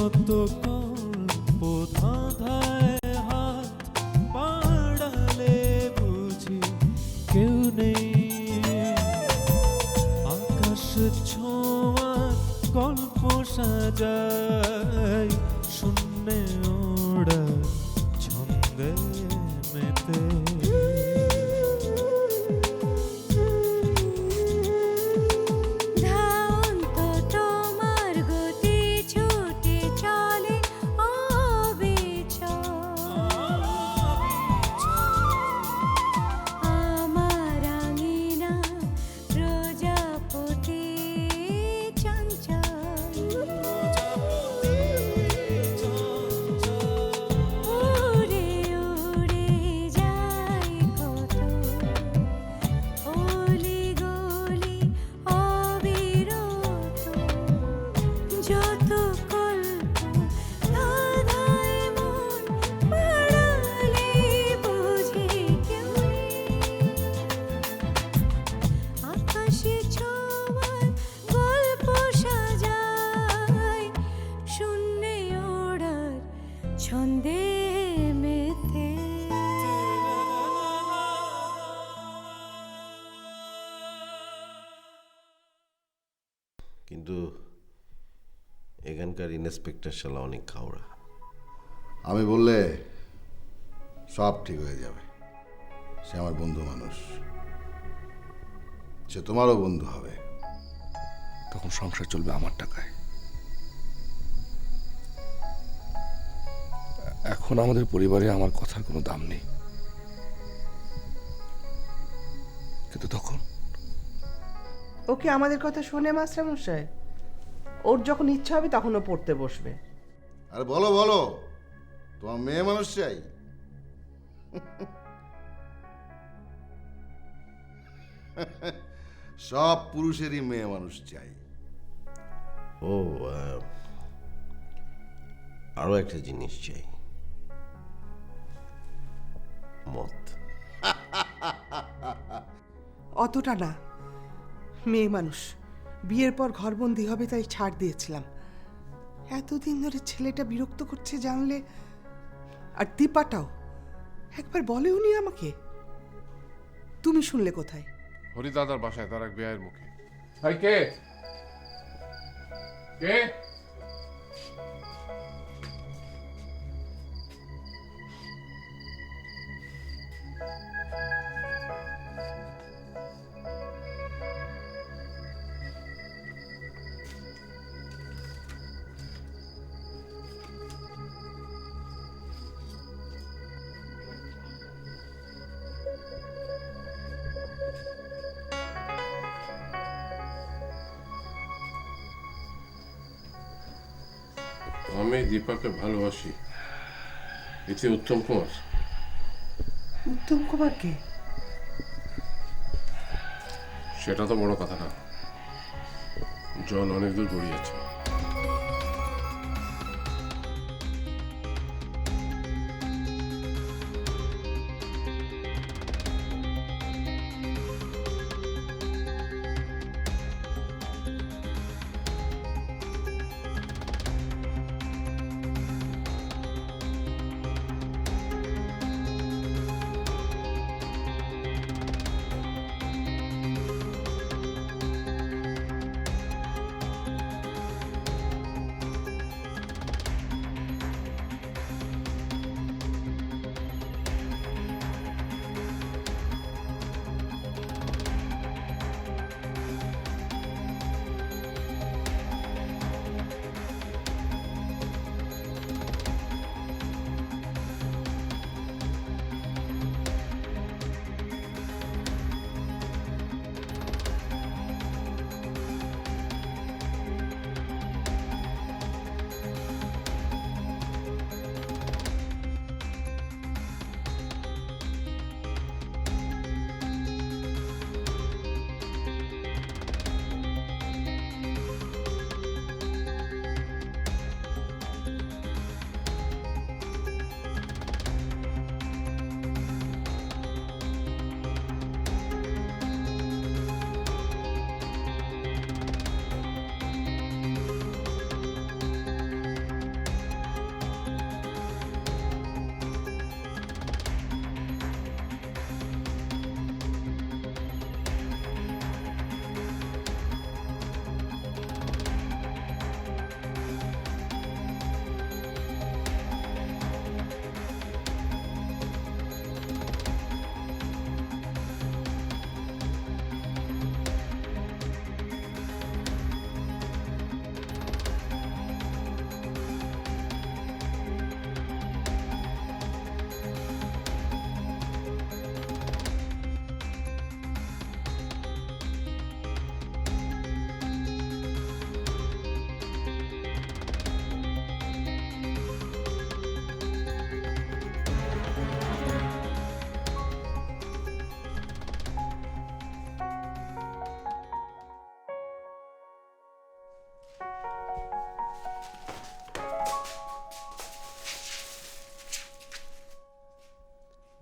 কত গল্প ধাঁধায় হাত বাড়ালে বুঝি কেউ নেই। আকাশ ছোঁয়া গল্প সাজাই শূন্যে ওড়া ছন্দে মেতে। কিন্তু এখানকার ইন্সপেক্টর শালা অনেক খাওড়া। আমি বললে সব ঠিক হয়ে যাবে। সে আমার বন্ধু মানুষ, সে তোমারও বন্ধু হবে। তখন সংসার চলবে আমার টাকায়। এখন আমাদের পরিবারে আমার কথার কোনো দাম নেই, কিন্তু তখন ওকে আমাদের কথা শোনে মাস্টারমশাই? ওর যখন ইচ্ছা হবে তখন ও পড়তে বসবে। আরে বলো বলো, তোমার মেয়ে মানুষ চাই। সব পুরুষেরই মেয়ে মানুষ চাই। ও আরো একটা জিনিস চাই, মত। অতটা না, মেয়ে মানুষ, বিয়ের পর ঘরবন্দি হবে তাই ছাড় দিয়েছিলাম। এতদিন ধরে ছেলেটা বিরক্ত করছে জানলে। আর দীপাটাও একবার বলে উনি আমাকে। তুমি শুনলে কোথায়? হরিদাদার বাসায় তার এক বিয়ের মুখে। ভাই কে কে? আমি দীপাকে ভালোবাসি। এতে উত্তম কুমার। উত্তম কুমার কে? সেটা তো বড় কথা না, জল অনেক দূর গড়িয়েছে।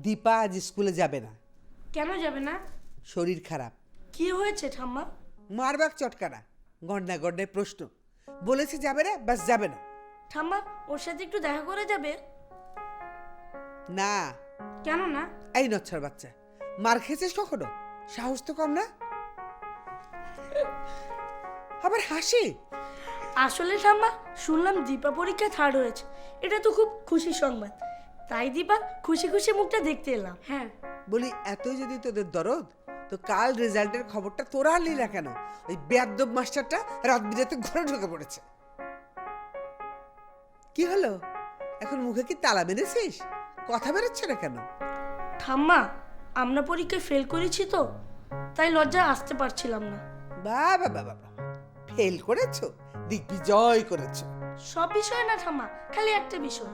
দীপা আজ স্কুলে যাবে না, কেন যাবে না? শরীর খারাপ। কি হয়েছে ঠাম্মা? মারবাক চটকানা, গন্ডা গন্ডায় প্রশ্ন। বলেছে যাবে না, বাস যাবে না। ঠাম্মা ওর সাথে একটু দেখা করে যাবে? না। কেন না? এই নচ্ছার বাচ্চা, মার খেয়েছিস কখনো? সাহস তো কম না। আবার হাসি। আসলে ঠাম্মা শুনলাম দীপা পরীক্ষা থার্ড হয়েছে, এটা তো খুব খুশির সংবাদ, তাই দীপা খুশি খুশি মুখটা দেখতে এলাম। হ্যাঁ। বলি এতই যদি তোদের দরদ, তো কাল রেজাল্টের খবরটা তোরা আনলি না কেন? ওই বেয়াদ্দব মাস্টারটা রাত বিরাতে ঘরে ঢুকে পড়েছে। কি হলো, এখন মুখে কি তালা মেরেছিস? কথা বেরোচ্ছে না কেন? ঠাম্মা আমরা পরীক্ষায় ফেল করেছি তো, তাই লজ্জায় আসতে পারছিলাম না। বাবা বাবা বাবা, ফেল করেছো, দিগ্বিজয় করেছো। সব বিষয় না ঠাম্মা, খালি একটা বিষয়।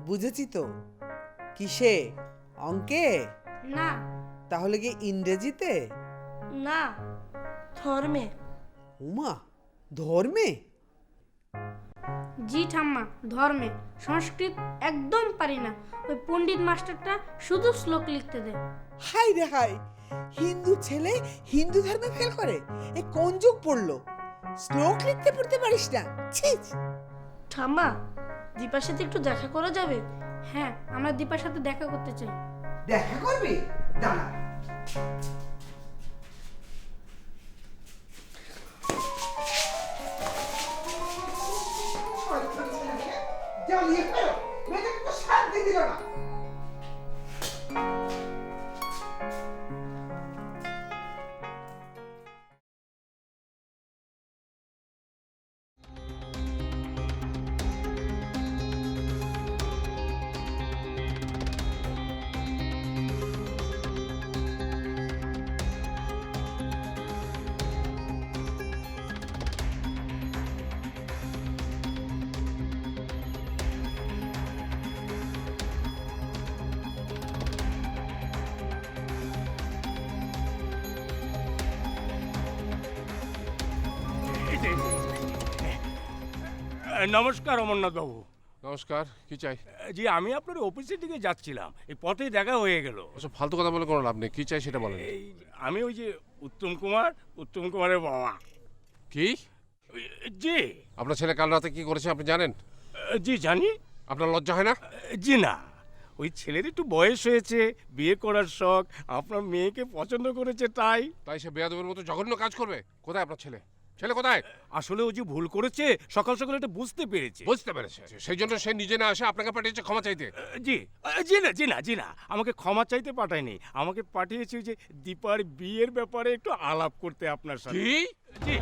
বুঝেছি তো। কিসে? অঙ্কে? না। তাহলে কি ইংরেজিতে? না, ধর্মে। উমা, ধর্মে? জি ঠাম্মা, ধর্মে। সংস্কৃত একদম পারি না, ওই পণ্ডিত মাস্টারটা শুধু শ্লোক লিখতে দেয়। হাই রে হাই, হিন্দু ছেলে হিন্দু ধর্মে ফেল করে? এ কোন যুগ পড়লো? শ্লোক লিখতে পড়তে পারিস না? ছি! ঠাম্মা দীপার সাথে একটু দেখা করা যাবে? হ্যাঁ, আমরা দীপার সাথে দেখা করতে চাই। দেখা করবি? দাঁড়া। জ্বালিয়ে ফেলো, মেয়েটাকে তো শান্তি দিল না। নমস্কার অমরনাথ বাবু। নমস্কার, কি চাই? জি আমি আপনার অফিসের দিকে যাচ্ছিলাম, এই পথে দেখা হয়ে গেল। ওসব ফালতু কথা বলে কোনো লাভ নেই। কি চাই সেটা বলেন। এই আমি ওই যে উত্তম কুমারের বাবা। কি? জি। আপনার ছেলে কাল রাতে কি করেছে আপনি জানেন? জি জানি। আপনার লজ্জা হয় না? জি না, ওই ছেলের একটু বয়স হয়েছে, বিয়ে করার শখ, আপনার মেয়েকে পছন্দ করেছে, তাই সে বেয়াদবের মতো জঘন্য কাজ করবে? কোথায় আপনার ছেলে? ছেলে কোথায়? আসলে ও যে ভুল করেছে সকাল সকাল এটা বুঝতে পেরেছে। সেই জন্য সে নিজে না এসে আপনাকে পাঠিয়েছে ক্ষমা চাইতে। জি জি না, আমাকে ক্ষমা চাইতে পাঠায়নি, আমাকে পাঠিয়েছে যে দীপার বিয়ের ব্যাপারে একটু আলাপ করতে আপনার সাথে। কি? জি।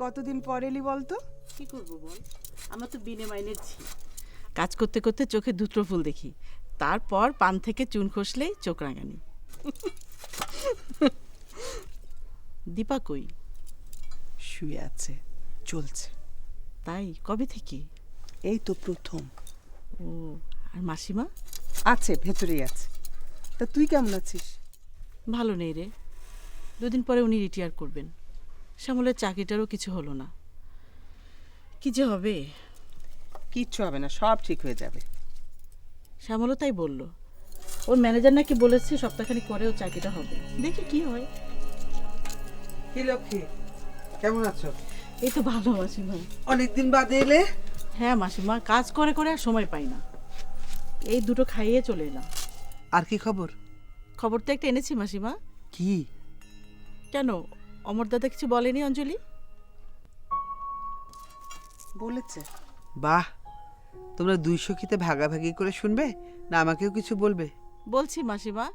কতদিন পর এলি বলতো? কি করবো বল, আমরা তো বিনে মাইনের ঝি। কাজ করতে করতে চোখে দুটো ফুল দেখি, তারপর পান থেকে চুন খসলেই চোখ রাঙানি। দীপা কই? শুয়ে আছে, চলছে। তাই? কবে থেকে? এই তো প্রথম। ও, আর মাসিমা? আছে, ভেতরেই আছে। তা তুই কেমন আছিস? ভালো নেই রে, দুদিন পরে উনি রিটায়ার করবেন। শ্যামলের চাকরিটারও কিছু হলো না, কি যে হবে। কিচ্ছু হবে না, সব ঠিক হয়ে যাবে। শ্যামলও তাই বলল, ওর ম্যানেজার নাকি বলেছে সপ্তাহখানি পরেও চাকরিটা হবে, দেখি কি হয়। কি লক্ষ্মী, কেমন আছো? এই তো ভালো মাসিমা। অনেকদিন বাদে এলে? হ্যাঁ মাসিমা, কাজ করে করে আর সময় পাই না, এই দুটো খাইয়ে চলে এলাম। আর কি খবর? খবর তো একটা এনেছি মাসিমা। কি? কেন, অমর দাদা কিছু বলেনি অঞ্জলি? বলেছে। বাহ, তোমরা দুই সখীতে ভাগাভাগি করে শুনবে না আমাকেও কিছু বলবে? বলছি মাসিমা,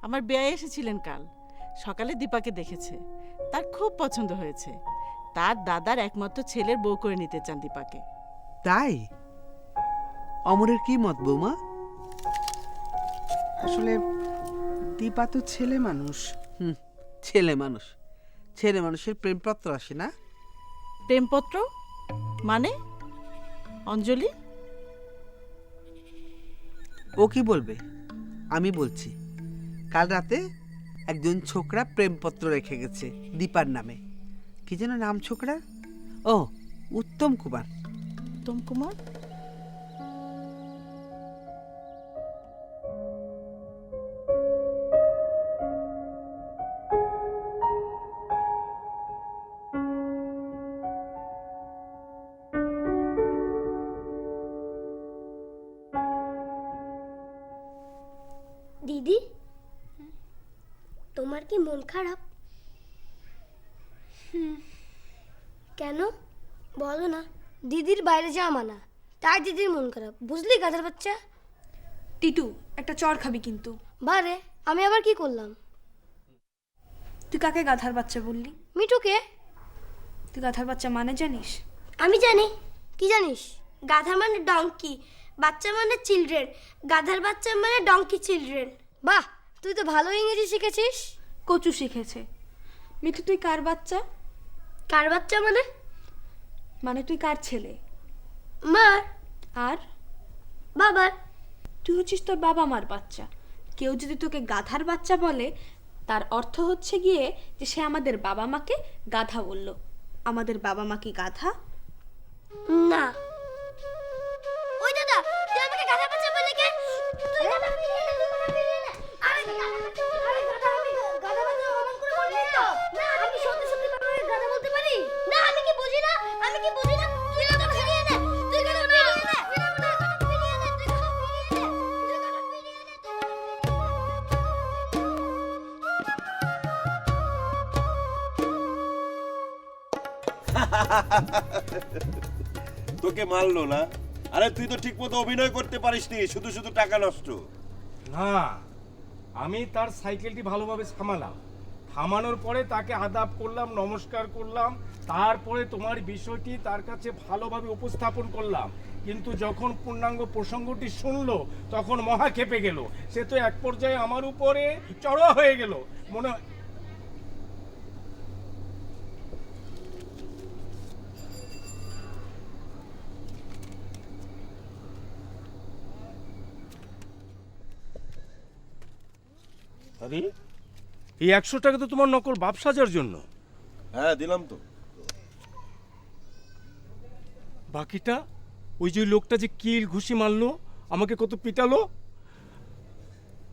আমার বেয়াই এসেছিলেন কাল সকালে, দীপাকে দেখেছে, তার খুব পছন্দ হয়েছে। তার দাদার একমাত্র ছেলের বউ করে নিতে চান দীপাকে। তাই? অমরের কি মত বৌমা? আসলে দীপা তো ছেলে মানুষ। ছেলে মানুষ, ছেলে মানুষের প্রেমপত্র আসে না? প্রেমপত্র মানে? অঞ্জলি, ও কি বলবে, আমি বলছি। কাল রাতে একজন ছোকরা প্রেমপত্র রেখে গেছে দীপার নামে। কি যেন নাম ছোকরার? ও, উত্তম কুমার। উত্তম কুমার? দিদি, তোমার কি মন খারাপ? কেন বলো না। দিদির বাইরে যাওয়া মানা, তাই দিদির মন খারাপ, বুঝলি গাধার বাচ্চা? টিটু, একটা চর খাবি কিন্তু। বারে, আমি আবার কি করলাম? তুই কাকে গাধার বাচ্চা বললি? মিঠুকে। তুই গাধার বাচ্চা মানে জানিস? আমি জানি। কি জানিস? গাধা মানে ডঙ্কি, বাচ্চা মানে চিলড্রেন, গাধার বাচ্চা মানে ডঙ্কি চিলড্রেন। বাহ, তুই তো ভালো ইংরেজি শিখেছিস। কচু শিখেছে। মিঠু, তুই কার বাচ্চা? কার বাচ্চা মানে? মানে তুই কার ছেলে? মার। আর বাবার। তুই হচ্ছিস তোর বাবা মার বাচ্চা। কেউ যদি তোকে গাধার বাচ্চা বলে, তার অর্থ হচ্ছে গিয়ে যে সে আমাদের বাবা মাকে গাধা বলল। আমাদের বাবা মা কি গাধা? না। ওই দাদা, তুই আমাকে গাধা বাচ্চা বললি কেন? তুই গাধা ফিরিয়ে নে, তুই গাধা ফিরিয়ে নে। আরে গাধা বাচ্চা, আরে গাধা, আমি গাধা বাচ্চা অমন করে বললি তো? না, আমি কি সত্যি সত্যি বাবাকে গাধা বলতে পারি? না, আমি কি বুঝি না? আমি কি বুঝি না? তুই গাধা ফিরিয়ে নে, তুই গাধা ফিরিয়ে নে, তুই গাধা ফিরিয়ে নে, তুই গাধা ফিরিয়ে নে, তুই গাধা ফিরিয়ে নে। তোকে মারলো না? আরে তুই তো ঠিক মতো অভিনয় করতে পারিসনি, শুধু শুধু টাকা নষ্ট। না, আমি তার সাইকেলটি ভালোভাবে সামালাম, থামানোর পরে তাকে আদাব করলাম, নমস্কার করলাম, তারপরে তোমার বিষয়টি তার কাছে ভালোভাবে উপস্থাপন করলাম। কিন্তু যখন পূর্ণাঙ্গ প্রসঙ্গটি শুনলো তখন মহা ক্ষেপে গেল। সে তো এক পর্যায়ে আমার উপরে চড়া হয়ে গেল। মনে হয় আরে এই 100 টাকা তো তোমার নকল বাপ সাজার জন্য। হ্যাঁ, দিলাম তো। বাকিটা ওই যে লোকটা যে কিল ঘুষি মারলো, আমাকে কত পিটালো,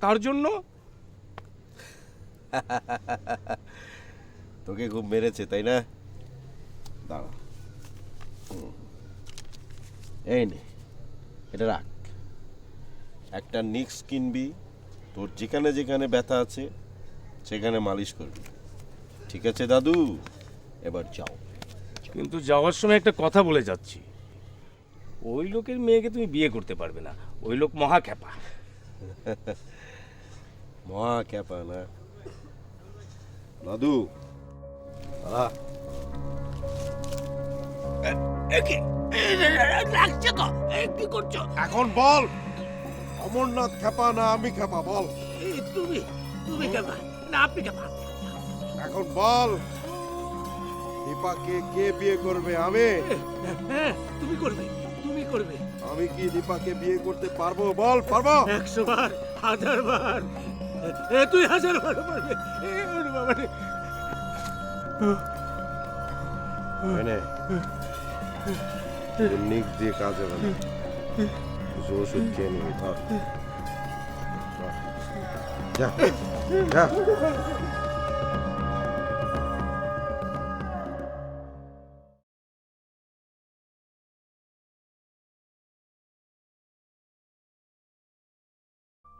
তার জন্য। তোকে খুব মেরেছে তাই না? দাঁড়া, এই নে, এটা রাখ। একটা নিক্স কিনবি, তোর যেখানে যেখানে ব্যথা আছে সেখানে মালিশ করবি। ঠিক আছে দাদু, এবার যাও। কিন্তু যাওয়ার সময় একটা কথা বলে যাচ্ছি, ওই লোকের মেয়েকে তুমি বিয়ে করতে পারবে না। ওই লোক মহা খ্যাপা। মহা খ্যাপা না দাদু? কি করছো এখন বল, অমরনাথ খ্যাপা না আমি খ্যাপা? বল। তুমি তুমি খ্যাপা না আপনি খ্যাপা? এখন বল, দীপাকে কে বিয়ে করবে? আমি? হ্যাঁ, তুমি করবে, তুমি করবে। আমি কি দীপাকে বিয়ে করতে পারবো? বল, পারবো? 100 বার, 1000 বার, তুই 1000 বার পারবে। বাবা রে, নিক দিয়ে কাজ হবে না, কিছু ওষুধ খেয়ে নিবি। যা যা।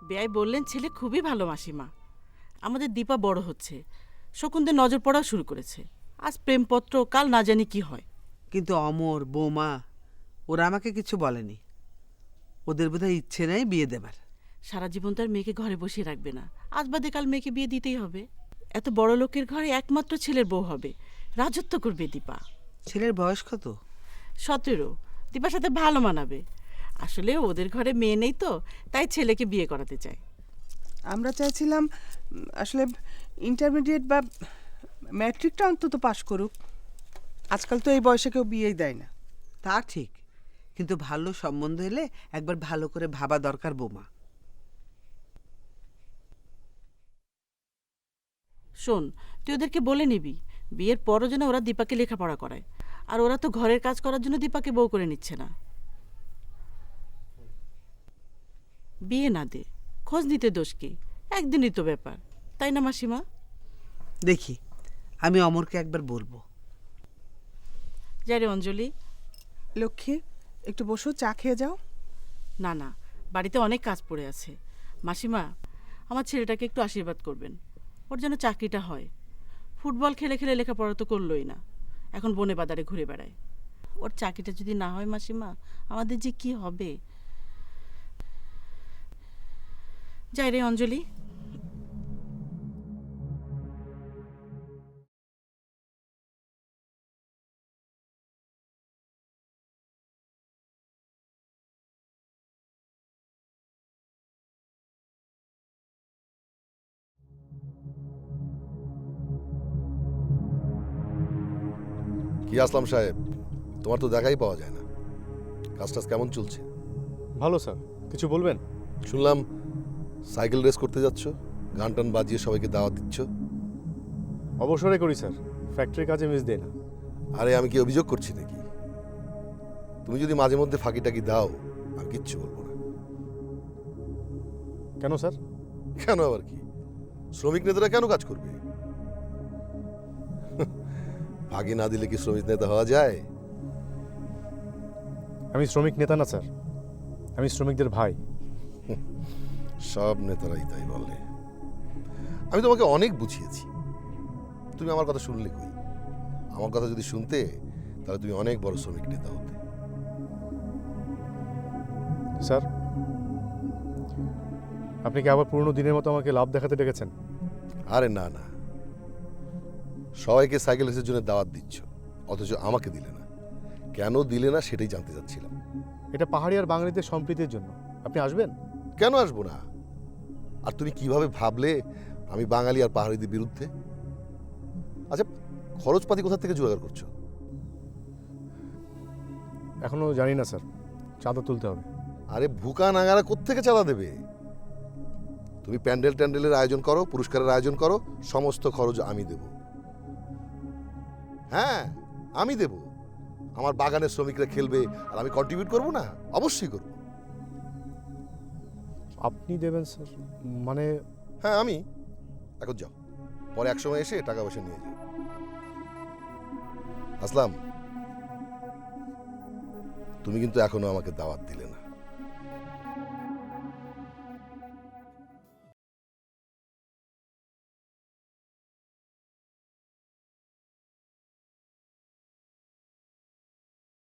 বেয়াই বললেন ছেলে খুবই ভালো মাসিমা। আমাদের দীপা বড় হচ্ছে, শকুনদের নজর পড়াও শুরু করেছে। আজ প্রেমপত্র, কাল না জানি কি হয়। কিন্তু অমর, বৌমা ওরা আমাকে কিছু বলেনি। ওদের বোধহয় ইচ্ছে নেই বিয়ে দেবার। সারা জীবন তার মেয়েকে ঘরে বসিয়ে রাখবে না, আজ বাদে কাল মেয়েকে বিয়ে দিতেই হবে। এত বড় লোকের ঘরে একমাত্র ছেলের বউ হবে, রাজত্ব করবে দীপা। ছেলের বয়স কত? 17। দীপার সাথে ভালো মানাবে। আসলে ওদের ঘরে মেয়ে নেই তো, তাই ছেলেকে বিয়ে করাতে চায়। আমরা চাইছিলাম আসলে ইন্টারমিডিয়েট বা ম্যাট্রিকটা অন্তত পাশ করুক। আজকাল তো এই বয়সে কেউ বিয়েই দেয় না। তা ঠিক, কিন্তু ভালো সম্বন্ধ এলে একবার ভালো করে ভাবা দরকার বৌমা। শোন, তুই ওদেরকে বলে নিবি বিয়ের পরও যেন ওরা দীপাকে লেখাপড়া করায়। আর ওরা তো ঘরের কাজ করার জন্য দীপাকে বউ করে নিচ্ছে না। বিয়ে না দে, খোঁজ নিতে দোষ কি? একদিনই তো ব্যাপার, তাই না মাসিমা? দেখি, আমি অমরকে একবার বলবো। যাই রে অঞ্জলি। লক্ষ্মী, একটু বসো, চা খেয়ে যাও। না না, বাড়িতে অনেক কাজ পড়ে আছে। মাসিমা, আমার ছেলেটাকে একটু আশীর্বাদ করবেন, ওর যেন চাকরিটা হয়। ফুটবল খেলে খেলে লেখাপড়া তো করলোই না, এখন বনে বাজারে ঘুরে বেড়ায়। ওর চাকরিটা যদি না হয় মাসিমা, আমাদের যে কি হবে। যাই রে অঞ্জলি। কি আসলাম সাহেব, তোমার তো দেখাই পাওয়া যায় না। কাজ টাজ কেমন চলছে? ভালো স্যার। কিছু বলবেন? শুনলাম সাইকেল রেস করতে যাচ্ছ, গান টান বাজিয়ে সবাইকে দাওয়াত দিচ্ছ। অবসরে করি স্যার, ফ্যাক্টরির কাজে মিস দেয় না। আরে আমি কি অভিযোগ করছি নাকি? তুমি যদি মাঝে মধ্যে ফাঁকি টাকি দাও, আমি কিচ্ছু বলবো না। কেন স্যার? কেন আবার কি? শ্রমিক নেতারা কেন কাজ করবে? ফাঁকি না দিলে কি শ্রমিক নেতা হওয়া যায়? আমি শ্রমিক নেতা না স্যার, আমি শ্রমিকদের ভাই। সব নেতারাই তাই বলে। আমি তোমাকে অনেক বুঝিয়েছি, তুমি আমার কথা শুনলে কই? আমার কথা যদি শুনতে, তাহলে তুমি অনেক বড় শ্রমিক নেতা হতে। স্যার, আপনি কি আবার পুরনো দিনের মতো আমাকে লাভ দেখাতে ডেকেছেন? আরে না না, সবাইকে সাইকেল রেসের জন্য দাওয়াত দিচ্ছ, অথচ আমাকে দিলে না। কেন দিলে না সেটাই জানতে চাচ্ছিলাম। এটা পাহাড়ি আর বাঙালিদের সম্প্রীতির জন্য। আপনি আসবেন? কেন আসবো না? আর তুমি কিভাবে ভাবলে আমি বাঙালি আর পাহাড়িদের বিরুদ্ধে? আচ্ছা, খরচপাতি কোথা থেকে জোগাড় করছো? এখনো জানি না স্যার, চাঁদা তুলতে হবে। আরে ভুকা নাগারা কোত্থেকে চাঁদা দেবে? তুমি প্যান্ডেল ট্যান্ডেলের আয়োজন করো, পুরস্কারের আয়োজন করো, সমস্ত খরচ আমি দেব। হ্যাঁ, আমি দেব। আমার বাগানের শ্রমিকরা খেলবে আর আমি কন্ট্রিবিউট করব না? অবশ্যই করব। আপনি দেবেন স্যার? মানে? হ্যাঁ আমি। এখন যাও, পরে এক সময় এসে টাকা পয়সা নিয়ে যাও। আসলাম, তুমি কিন্তু এখনো আমাকে দাওয়াত দিলে না।